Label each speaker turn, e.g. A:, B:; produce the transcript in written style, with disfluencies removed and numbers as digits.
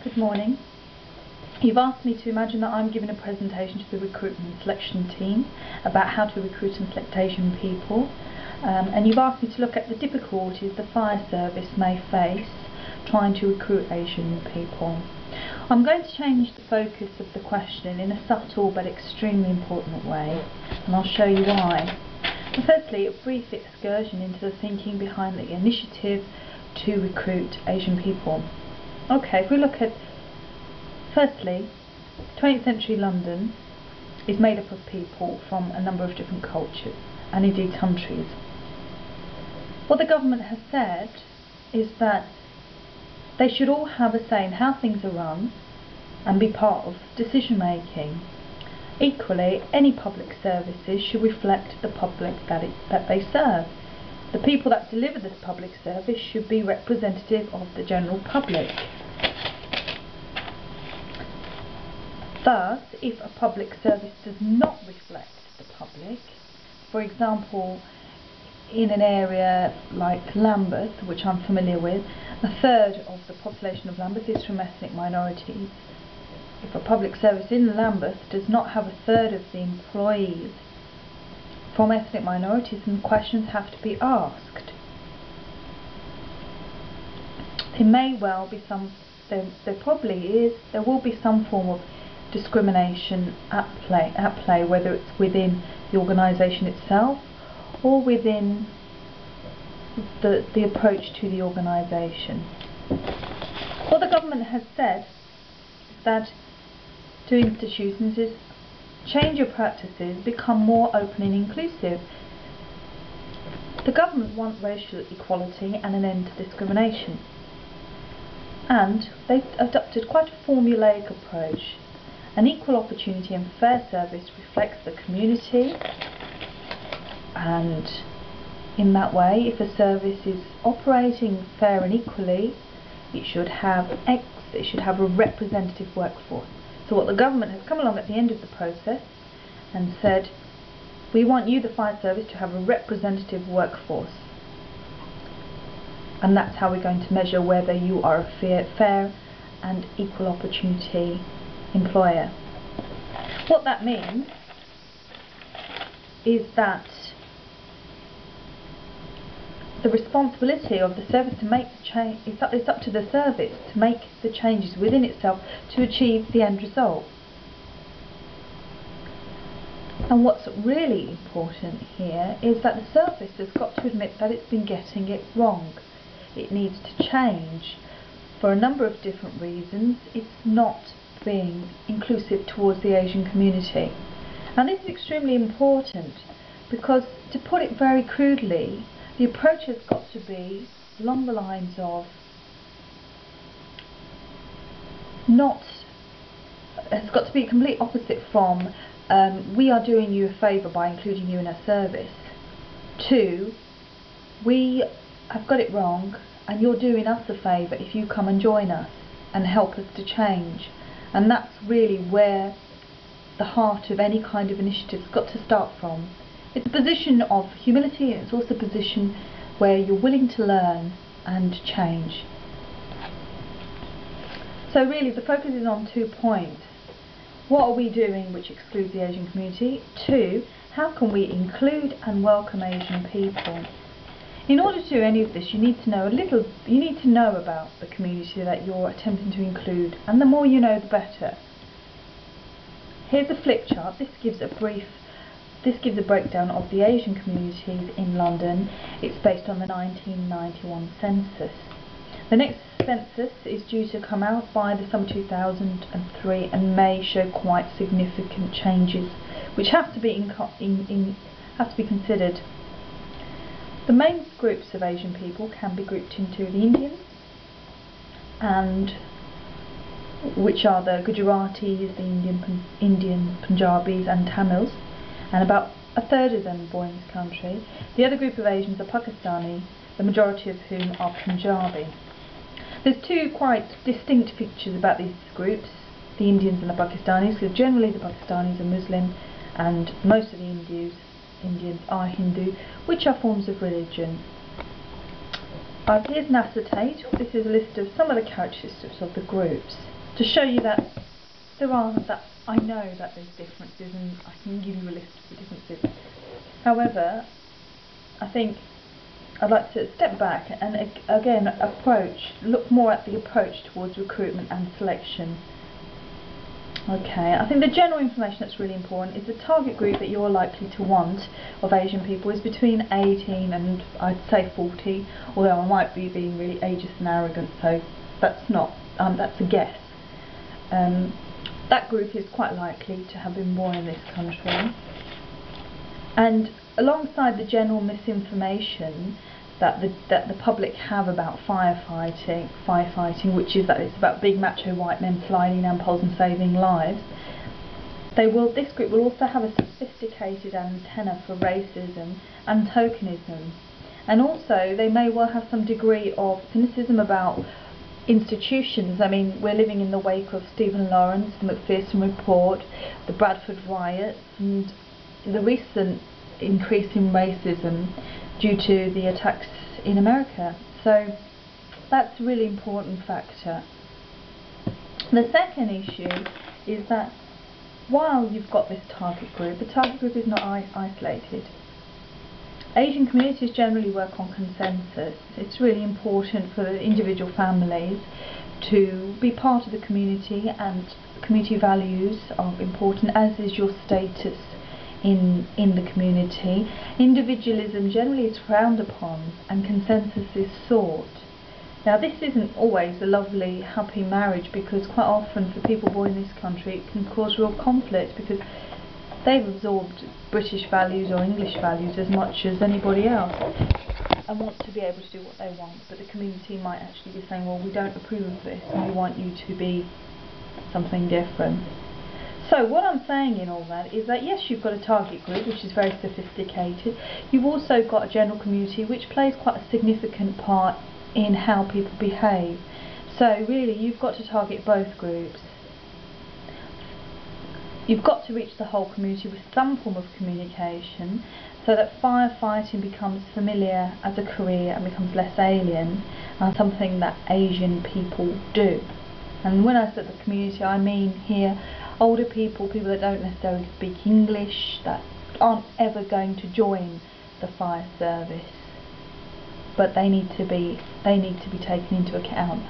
A: Good morning. You've asked me to imagine that I'm giving a presentation to the recruitment and selection team about how to recruit and select Asian people, and you've asked me to look at the difficulties the fire service may face trying to recruit Asian people. I'm going to change the focus of the question in a subtle but extremely important way, and I'll show you why. Firstly, a brief excursion into the thinking behind the initiative to recruit Asian people. Okay, if we look at, firstly, 20th century London is made up of people from a number of different cultures and indeed countries. What the government has said is that they should all have a say in how things are run and be part of decision making. Equally, any public services should reflect the public that they serve. The people that deliver this public service should be representative of the general public. Thus, if a public service does not reflect the public, for example, in an area like Lambeth, which I'm familiar with, a third of the population of Lambeth is from ethnic minorities. If a public service in Lambeth does not have a third of the employees from ethnic minorities, then questions have to be asked. There may well be there will be some form of discrimination at play, whether it's within the organisation itself or within the approach to the organisation. What the government has said is that to institutions is change your practices, become more open and inclusive. The government want racial equality and an end to discrimination, and they've adopted quite a formulaic approach. An equal opportunity and fair service reflects the community, and in that way, if a service is operating fair and equally, it should have a representative workforce. So what the government has come along at the end of the process and said, we want you, the fire service, to have a representative workforce, and that's how we're going to measure whether you are a fair and equal opportunity employer. What that means is that the responsibility of the service to make the change, it's up to the service to make the changes within itself to achieve the end result. And what's really important here is that the service has got to admit that it's been getting it wrong. It needs to change. For a number of different reasons, it's not being inclusive towards the Asian community. And this is extremely important because, to put it very crudely, the approach has got to be along the lines of has got to be complete opposite from we are doing you a favour by including you in our service, to we have got it wrong and you're doing us a favour if you come and join us and help us to change. And that's really where the heart of any kind of initiative's got to start from. It's a position of humility, and it's also a position where you're willing to learn and change. So really the focus is on 2 points. What are we doing which excludes the Asian community? 2, how can we include and welcome Asian people? In order to do any of this, you need to know about the community that you're attempting to include, and the more you know, the better. Here's a flip chart. This gives a breakdown of the Asian communities in London. It's based on the 1991 census. The next census is due to come out by the summer 2003 and may show quite significant changes, which have to be considered. The main groups of Asian people can be grouped into the Indians, and which are the Gujaratis, the Indian Punjabis and Tamils, and about a third of them born in this country. The other group of Asians are Pakistani, the majority of whom are Punjabi. There's 2 quite distinct features about these groups, the Indians and the Pakistanis, because generally the Pakistanis are Muslim and most of the Indians are Hindu, which are forms of religion. Here's an acetate. This is a list of some of the characteristics of the groups to show you that I know that there's differences, and I can give you a list of the differences. However, I think I'd like to step back and again look more at the approach towards recruitment and selection. Okay, I think the general information that's really important is the target group that you're likely to want of Asian people is between 18 and I'd say 40, although I might be being really ageist and arrogant, so that's not, that's a guess. That group is quite likely to have been born in this country. And alongside the general misinformation that the public have about firefighting, which is that it's about big macho white men sliding down poles and saving lives, this group will also have a sophisticated antenna for racism and tokenism, and also they may well have some degree of cynicism about institutions. I mean, we're living in the wake of Stephen Lawrence, the Macpherson Report, the Bradford riots, and the recent increase in racism due to the attacks in America. So that's a really important factor. The second issue is that while you've got this target group, the target group is not isolated. Asian communities generally work on consensus. It's really important for the individual families to be part of the community, and community values are important, as is your status in the community. Individualism generally is frowned upon and consensus is sought. Now, this isn't always a lovely, happy marriage, because quite often for people born in this country it can cause real conflict, because they've absorbed British values or English values as much as anybody else and want to be able to do what they want, but the community might actually be saying, well, we don't approve of this and we want you to be something different. So what I'm saying in all that is that yes, you've got a target group which is very sophisticated. You've also got a general community which plays quite a significant part in how people behave. So really you've got to target both groups. You've got to reach the whole community with some form of communication so that firefighting becomes familiar as a career and becomes less alien and something that Asian people do. And when I say the community, I mean here older people, people that don't necessarily speak English, that aren't ever going to join the fire service, but they need to be taken into account.